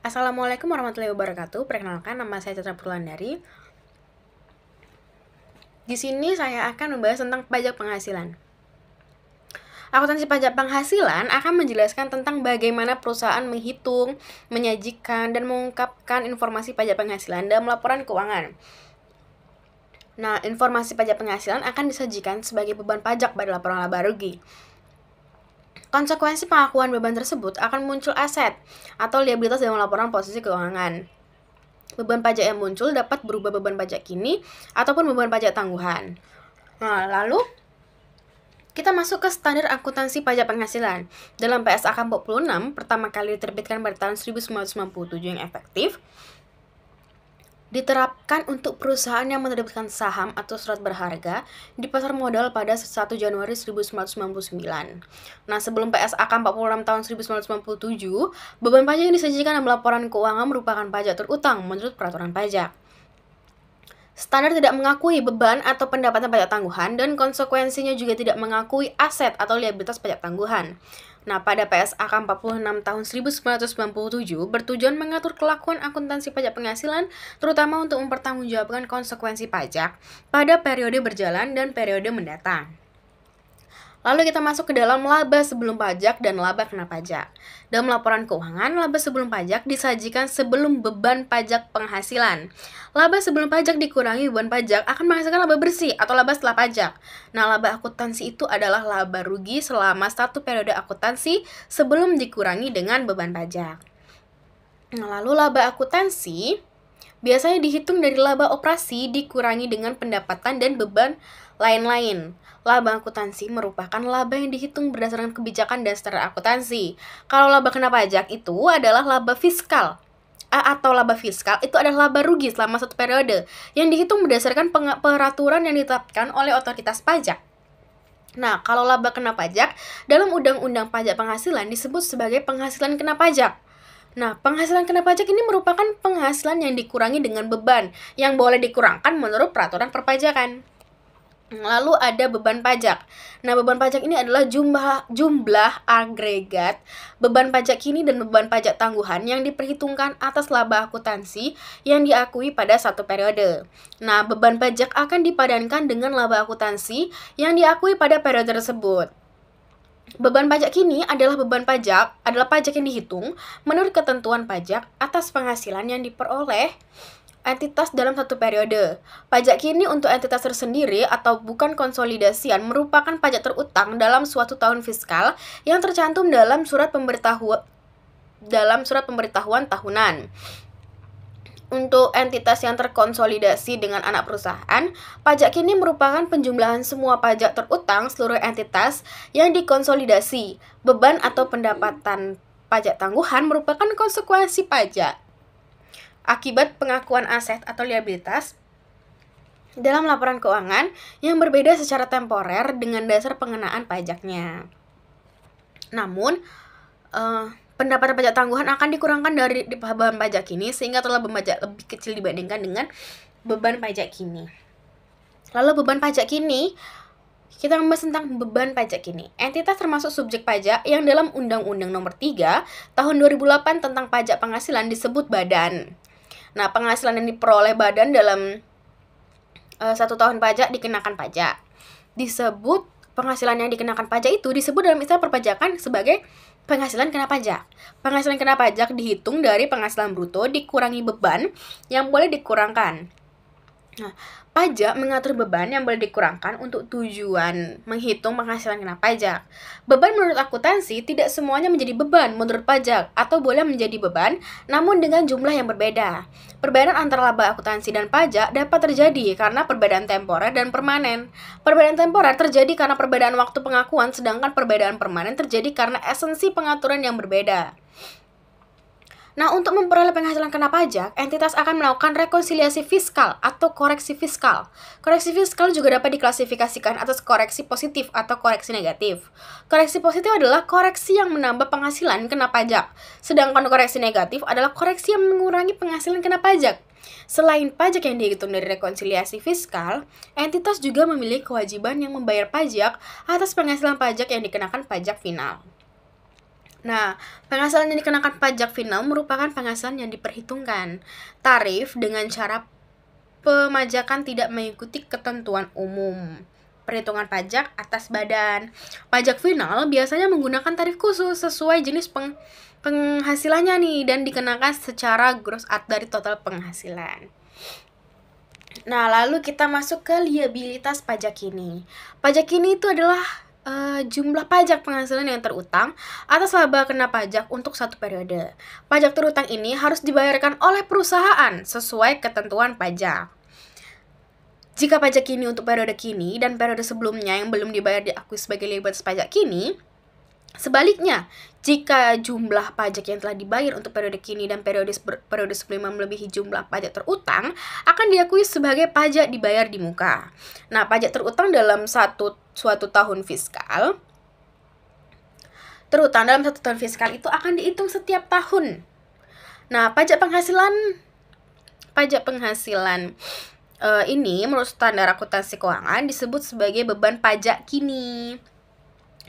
Assalamualaikum warahmatullahi wabarakatuh. Perkenalkan, nama saya Citra Purlandari. Di sini saya akan membahas tentang pajak penghasilan. Akuntansi pajak penghasilan akan menjelaskan tentang bagaimana perusahaan menghitung, menyajikan, dan mengungkapkan informasi pajak penghasilan dalam laporan keuangan. Nah, informasi pajak penghasilan akan disajikan sebagai beban pajak pada laporan laba rugi. Konsekuensi pengakuan beban tersebut akan muncul aset atau liabilitas dalam laporan posisi keuangan. Beban pajak yang muncul dapat berubah beban pajak kini ataupun beban pajak tangguhan. Nah, lalu kita masuk ke standar akuntansi pajak penghasilan. Dalam PSAK 46, pertama kali diterbitkan pada tahun 1997 yang efektif, diterapkan untuk perusahaan yang menerbitkan saham atau surat berharga di pasar modal pada 1 Januari 1999. Nah, sebelum PSAK 46 tahun 1997, beban pajak yang disajikan dalam laporan keuangan merupakan pajak terutang menurut peraturan pajak. Standar tidak mengakui beban atau pendapatan pajak tangguhan dan konsekuensinya juga tidak mengakui aset atau liabilitas pajak tangguhan. Nah, pada PSAK 46 tahun 1997 bertujuan mengatur kelakuan akuntansi pajak penghasilan, terutama untuk mempertanggungjawabkan konsekuensi pajak pada periode berjalan dan periode mendatang. Lalu kita masuk ke dalam laba sebelum pajak dan laba kena pajak. Dalam laporan keuangan, laba sebelum pajak disajikan sebelum beban pajak penghasilan. Laba sebelum pajak dikurangi beban pajak akan menghasilkan laba bersih atau laba setelah pajak. Nah, laba akuntansi itu adalah laba rugi selama satu periode akuntansi sebelum dikurangi dengan beban pajak. Nah, lalu laba akuntansi biasanya dihitung dari laba operasi dikurangi dengan pendapatan dan beban lain-lain. Laba akuntansi merupakan laba yang dihitung berdasarkan kebijakan dan standar akuntansi. Kalau laba kena pajak itu adalah laba fiskal. Atau laba fiskal itu adalah laba rugi selama satu periode yang dihitung berdasarkan peraturan yang ditetapkan oleh otoritas pajak. Nah, kalau laba kena pajak dalam Undang-Undang Pajak Penghasilan disebut sebagai penghasilan kena pajak. Nah, penghasilan kena pajak ini merupakan penghasilan yang dikurangi dengan beban yang boleh dikurangkan menurut peraturan perpajakan. Lalu ada beban pajak. Nah, beban pajak ini adalah jumlah agregat beban pajak kini dan beban pajak tangguhan yang diperhitungkan atas laba akuntansi yang diakui pada satu periode. Nah, beban pajak akan dipadankan dengan laba akuntansi yang diakui pada periode tersebut. Beban pajak kini adalah pajak yang dihitung menurut ketentuan pajak atas penghasilan yang diperoleh entitas dalam satu periode. Pajak kini untuk entitas tersendiri atau bukan konsolidasian merupakan pajak terutang dalam suatu tahun fiskal yang tercantum dalam surat pemberitahuan tahunan. Untuk entitas yang terkonsolidasi dengan anak perusahaan, pajak kini merupakan penjumlahan semua pajak terutang seluruh entitas yang dikonsolidasi. Beban atau pendapatan pajak tangguhan merupakan konsekuensi pajak akibat pengakuan aset atau liabilitas dalam laporan keuangan yang berbeda secara temporer dengan dasar pengenaan pajaknya. Namun, pendapatan pajak tangguhan akan dikurangkan dari beban pajak kini sehingga total beban pajak lebih kecil dibandingkan dengan beban pajak kini. Lalu beban pajak kini, kita membahas tentang beban pajak kini. Entitas termasuk subjek pajak yang dalam Undang-Undang Nomor 3 Tahun 2008 tentang pajak penghasilan disebut badan. Nah, penghasilan yang diperoleh badan dalam 1 tahun pajak dikenakan pajak. Penghasilan yang dikenakan pajak itu disebut dalam istilah perpajakan sebagai penghasilan kena pajak. Penghasilan kena pajak dihitung dari penghasilan bruto dikurangi beban yang boleh dikurangkan. Nah, pajak mengatur beban yang boleh dikurangkan untuk tujuan menghitung penghasilan kena pajak. Beban menurut akuntansi tidak semuanya menjadi beban menurut pajak atau boleh menjadi beban namun dengan jumlah yang berbeda. Perbedaan antara laba akuntansi dan pajak dapat terjadi karena perbedaan temporer dan permanen. Perbedaan temporer terjadi karena perbedaan waktu pengakuan, sedangkan perbedaan permanen terjadi karena esensi pengaturan yang berbeda. Nah, untuk memperoleh penghasilan kena pajak, entitas akan melakukan rekonsiliasi fiskal atau koreksi fiskal. Koreksi fiskal juga dapat diklasifikasikan atas koreksi positif atau koreksi negatif. Koreksi positif adalah koreksi yang menambah penghasilan kena pajak, sedangkan koreksi negatif adalah koreksi yang mengurangi penghasilan kena pajak. Selain pajak yang dihitung dari rekonsiliasi fiskal, entitas juga memiliki kewajiban yang membayar pajak atas penghasilan pajak yang dikenakan pajak final. Nah, penghasilan yang dikenakan pajak final merupakan penghasilan yang diperhitungkan tarif dengan cara pemajakan tidak mengikuti ketentuan umum. Perhitungan pajak atas badan. Pajak final biasanya menggunakan tarif khusus sesuai jenis penghasilannya nih dan dikenakan secara gross dari total penghasilan. Nah, lalu kita masuk ke liabilitas pajak ini. Pajak ini itu adalah jumlah pajak penghasilan yang terutang atas laba kena pajak untuk satu periode. Pajak terutang ini harus dibayarkan oleh perusahaan sesuai ketentuan pajak. Jika pajak ini untuk periode kini dan periode sebelumnya yang belum dibayar diakui sebagai liabilitas pajak kini, sebaliknya, jika jumlah pajak yang telah dibayar untuk periode kini dan periode sebelumnya melebihi jumlah pajak terutang, akan diakui sebagai pajak dibayar di muka. Nah, pajak terutang dalam suatu tahun fiskal, itu akan dihitung setiap tahun. Nah, pajak penghasilan ini menurut standar akuntansi keuangan disebut sebagai beban pajak kini.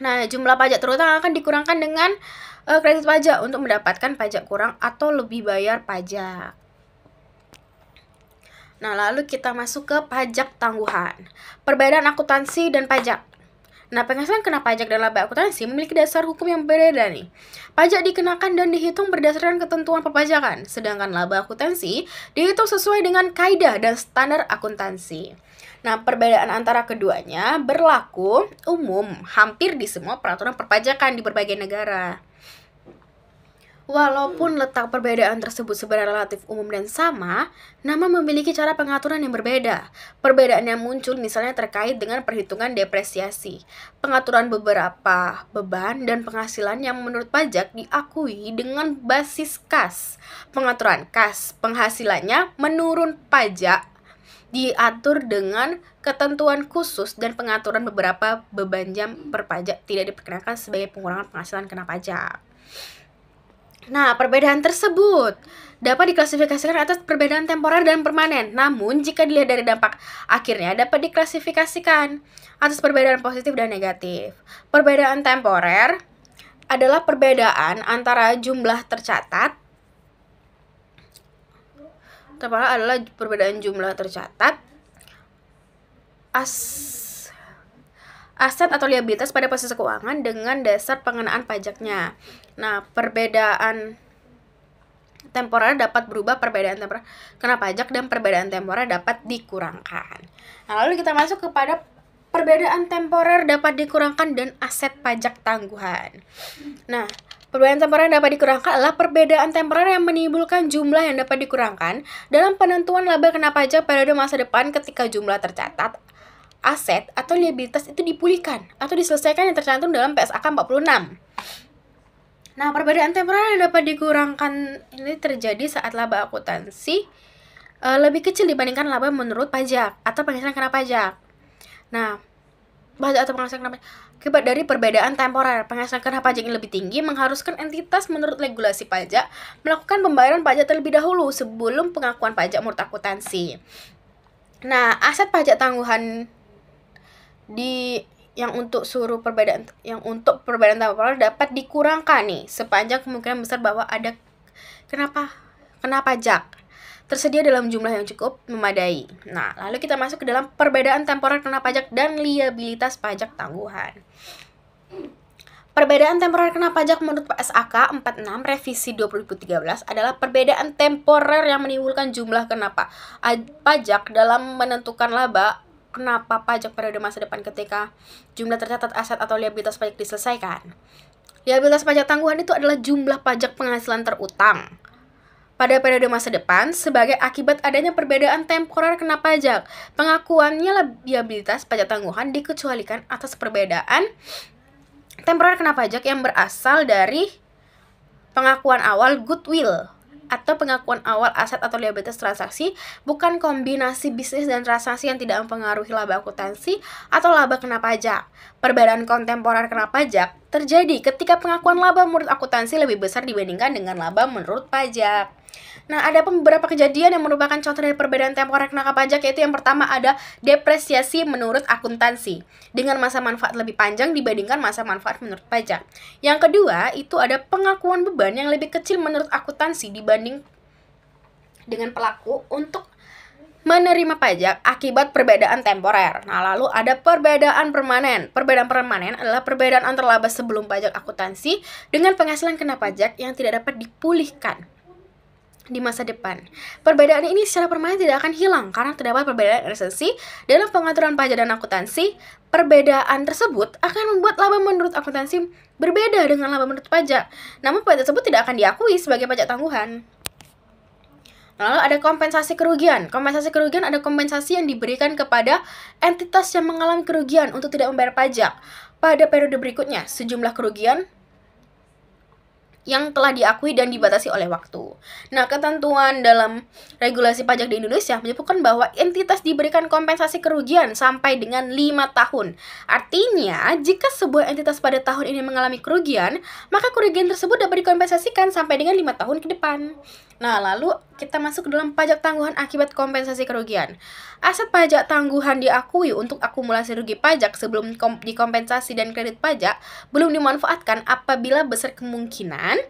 Nah, jumlah pajak terutang akan dikurangkan dengan kredit pajak untuk mendapatkan pajak kurang atau lebih bayar pajak. Nah, lalu kita masuk ke pajak tangguhan. Perbedaan akuntansi dan pajak. Nah, penghasilan kena pajak dan laba akuntansi memiliki dasar hukum yang berbeda nih. Pajak dikenakan dan dihitung berdasarkan ketentuan perpajakan, sedangkan laba akuntansi dihitung sesuai dengan kaidah dan standar akuntansi. Nah, perbedaan antara keduanya berlaku umum hampir di semua peraturan perpajakan di berbagai negara. Walaupun letak perbedaan tersebut sebenarnya relatif umum dan sama, namun memiliki cara pengaturan yang berbeda. Perbedaan yang muncul misalnya terkait dengan perhitungan depresiasi, pengaturan beberapa beban dan penghasilan yang menurut pajak diakui dengan basis kas. Pengaturan kas penghasilannya menurun pajak diatur dengan ketentuan khusus dan pengaturan beberapa beban jam per pajak tidak diperkenakan sebagai pengurangan penghasilan kena pajak. Nah, perbedaan tersebut dapat diklasifikasikan atas perbedaan temporer dan permanen. Namun, jika dilihat dari dampak akhirnya dapat diklasifikasikan atas perbedaan positif dan negatif. Perbedaan temporer adalah perbedaan antara jumlah tercatat aset atau liabilitas pada posisi keuangan dengan dasar pengenaan pajaknya. Nah, perbedaan temporer dapat berubah, perbedaan temporer kena pajak dan perbedaan temporer dapat dikurangkan. Nah, lalu kita masuk kepada perbedaan temporer dapat dikurangkan dan aset pajak tangguhan. Nah, perbedaan temporer yang dapat dikurangkan adalah perbedaan temporer yang menimbulkan jumlah yang dapat dikurangkan dalam penentuan laba kena pajak periode masa depan ketika jumlah tercatat aset atau liabilitas itu dipulihkan atau diselesaikan yang tercantum dalam PSAK 46. Nah, perbedaan temporer yang dapat dikurangkan ini terjadi saat laba akuntansi lebih kecil dibandingkan laba menurut pajak atau penghasilan kena pajak. Nah, pajak atau penghasilan kena pajak akibat dari perbedaan temporer, penghasilan kena pajak yang lebih tinggi mengharuskan entitas menurut regulasi pajak melakukan pembayaran pajak terlebih dahulu sebelum pengakuan pajak menurut akuntansi. Nah, aset pajak tangguhan yang untuk perbedaan temporer dapat dikurangkan nih sepanjang kemungkinan besar bahwa ada kena pajak tersedia dalam jumlah yang cukup memadai. Nah, lalu kita masuk ke dalam perbedaan temporer kena pajak dan liabilitas pajak tangguhan. Perbedaan temporer kena pajak menurut PSAK 46 revisi 2013 adalah perbedaan temporer yang menimbulkan jumlah kena pajak dalam menentukan laba kenapa pajak periode masa depan ketika jumlah tercatat aset atau liabilitas pajak diselesaikan. Liabilitas pajak tangguhan itu adalah jumlah pajak penghasilan terutang pada periode masa depan sebagai akibat adanya perbedaan temporer kena pajak. Pengakuannya liabilitas pajak tangguhan dikecualikan atas perbedaan temporer kena pajak yang berasal dari pengakuan awal goodwill atau pengakuan awal aset atau liabilitas transaksi, bukan kombinasi bisnis dan transaksi yang tidak mempengaruhi laba akuntansi atau laba kena pajak. Perbedaan kontemporer kena pajak terjadi ketika pengakuan laba menurut akuntansi lebih besar dibandingkan dengan laba menurut pajak. Nah, ada beberapa kejadian yang merupakan contoh dari perbedaan temporer kenakan pajak, yaitu yang pertama ada depresiasi menurut akuntansi dengan masa manfaat lebih panjang dibandingkan masa manfaat menurut pajak. Yang kedua, itu ada pengakuan beban yang lebih kecil menurut akuntansi dibanding dengan pelaku untuk menerima pajak akibat perbedaan temporer. Nah, lalu ada perbedaan permanen. Perbedaan permanen adalah perbedaan antara laba sebelum pajak akuntansi dengan penghasilan kena pajak yang tidak dapat dipulihkan di masa depan. Perbedaan ini secara permanen tidak akan hilang karena terdapat perbedaan esensi dalam pengaturan pajak dan akuntansi. Perbedaan tersebut akan membuat laba menurut akuntansi berbeda dengan laba menurut pajak. Namun pajak tersebut tidak akan diakui sebagai pajak tangguhan. Lalu ada kompensasi kerugian. Kompensasi kerugian ada kompensasi yang diberikan kepada entitas yang mengalami kerugian untuk tidak membayar pajak pada periode berikutnya. Sejumlah kerugian yang telah diakui dan dibatasi oleh waktu. Nah, ketentuan dalam regulasi pajak di Indonesia menyebutkan bahwa entitas diberikan kompensasi kerugian sampai dengan 5 tahun. Artinya, jika sebuah entitas pada tahun ini mengalami kerugian, maka kerugian tersebut dapat dikompensasikan sampai dengan 5 tahun ke depan. Nah, lalu kita masuk ke dalam pajak tangguhan akibat kompensasi kerugian. Aset pajak tangguhan diakui untuk akumulasi rugi pajak sebelum dikompensasi dan kredit pajak belum dimanfaatkan apabila besar kemungkinan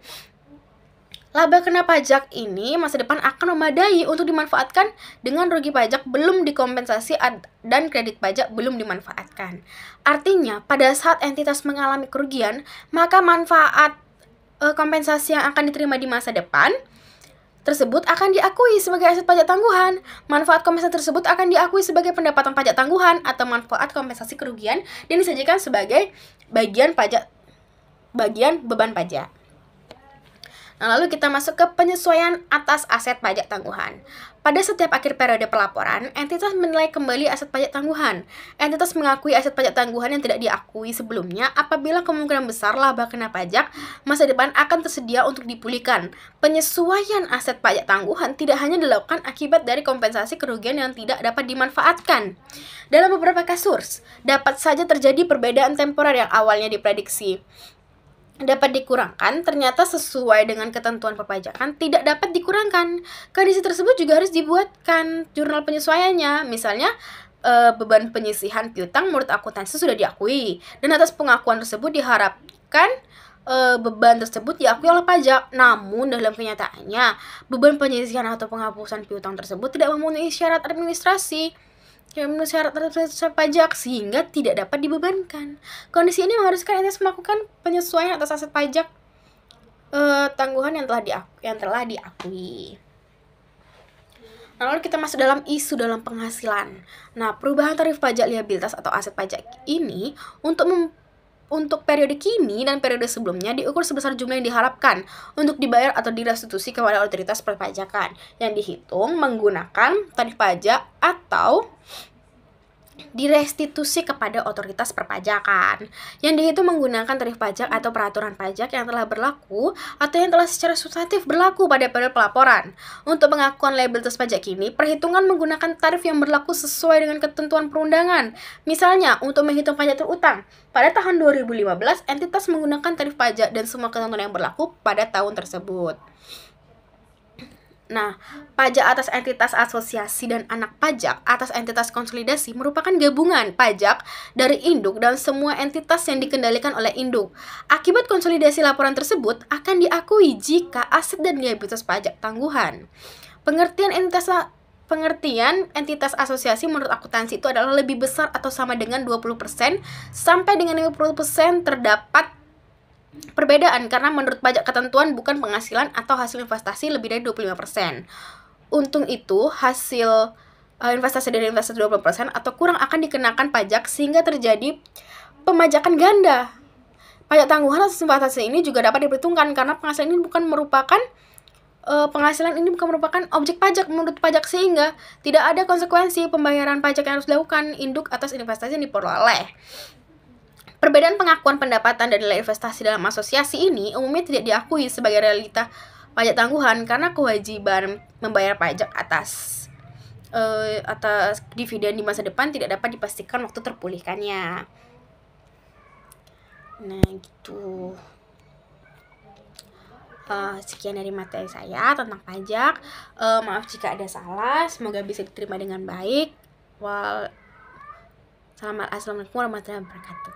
laba kena pajak ini masa depan akan memadai untuk dimanfaatkan dengan rugi pajak belum dikompensasi dan kredit pajak belum dimanfaatkan. Artinya, pada saat entitas mengalami kerugian, maka manfaat kompensasi yang akan diterima di masa depan tersebut akan diakui sebagai aset pajak tangguhan. Manfaat kompensasi tersebut akan diakui sebagai pendapatan pajak tangguhan atau manfaat kompensasi kerugian dan disajikan sebagai bagian beban pajak. Nah, lalu kita masuk ke penyesuaian atas aset pajak tangguhan. Pada setiap akhir periode pelaporan, entitas menilai kembali aset pajak tangguhan. Entitas mengakui aset pajak tangguhan yang tidak diakui sebelumnya apabila kemungkinan besar laba kena pajak masa depan akan tersedia untuk dipulihkan. Penyesuaian aset pajak tangguhan tidak hanya dilakukan akibat dari kompensasi kerugian yang tidak dapat dimanfaatkan. Dalam beberapa kasus, dapat saja terjadi perbedaan temporer yang awalnya diprediksi dapat dikurangkan, ternyata sesuai dengan ketentuan perpajakan tidak dapat dikurangkan. Kondisi tersebut juga harus dibuatkan jurnal penyesuaiannya. Misalnya, beban penyisihan piutang menurut akuntansi sudah diakui, dan atas pengakuan tersebut diharapkan beban tersebut diakui oleh pajak. Namun dalam kenyataannya, beban penyisihan atau penghapusan piutang tersebut tidak memenuhi syarat administrasi yang memenuhi syarat pajak sehingga tidak dapat dibebankan. Kondisi ini mengharuskan entitas melakukan penyesuaian atas aset pajak tangguhan yang telah diakui. Nah, lalu kita masuk dalam isu dalam penghasilan. Nah, perubahan tarif pajak liabilitas atau aset pajak ini untuk periode kini dan periode sebelumnya diukur sebesar jumlah yang diharapkan untuk dibayar atau direstitusi kepada otoritas perpajakan yang dihitung menggunakan tarif pajak atau direstitusi kepada otoritas perpajakan yang dihitung menggunakan tarif pajak atau peraturan pajak yang telah berlaku atau yang telah secara substantif berlaku pada periode pelaporan. Untuk pengakuan liabilitas pajak ini, perhitungan menggunakan tarif yang berlaku sesuai dengan ketentuan perundangan. Misalnya, untuk menghitung pajak terutang, pada tahun 2015, entitas menggunakan tarif pajak dan semua ketentuan yang berlaku pada tahun tersebut. Nah, pajak atas entitas asosiasi dan anak pajak atas entitas konsolidasi merupakan gabungan pajak dari induk dan semua entitas yang dikendalikan oleh induk. Akibat konsolidasi laporan tersebut akan diakui jika aset dan liabilitas pajak tangguhan. Pengertian entitas asosiasi menurut akuntansi itu adalah lebih besar atau sama dengan 20% sampai dengan 50% terdapat perbedaan karena menurut pajak ketentuan bukan penghasilan atau hasil investasi lebih dari 25%. Untung itu hasil investasi dari investasi 20% atau kurang akan dikenakan pajak sehingga terjadi pemajakan ganda. Pajak tangguhan atas investasi ini juga dapat diperhitungkan karena penghasilan ini bukan merupakan objek pajak menurut pajak sehingga tidak ada konsekuensi pembayaran pajak yang harus dilakukan induk atas investasi yang diperoleh. Perbedaan pengakuan pendapatan dan nilai investasi dalam asosiasi ini umumnya tidak diakui sebagai realita pajak tangguhan karena kewajiban membayar pajak atas dividen di masa depan tidak dapat dipastikan waktu terpulihkannya. Nah, gitu. Sekian dari materi saya tentang pajak. Maaf jika ada salah, semoga bisa diterima dengan baik. Assalamualaikum warahmatullahi wabarakatuh.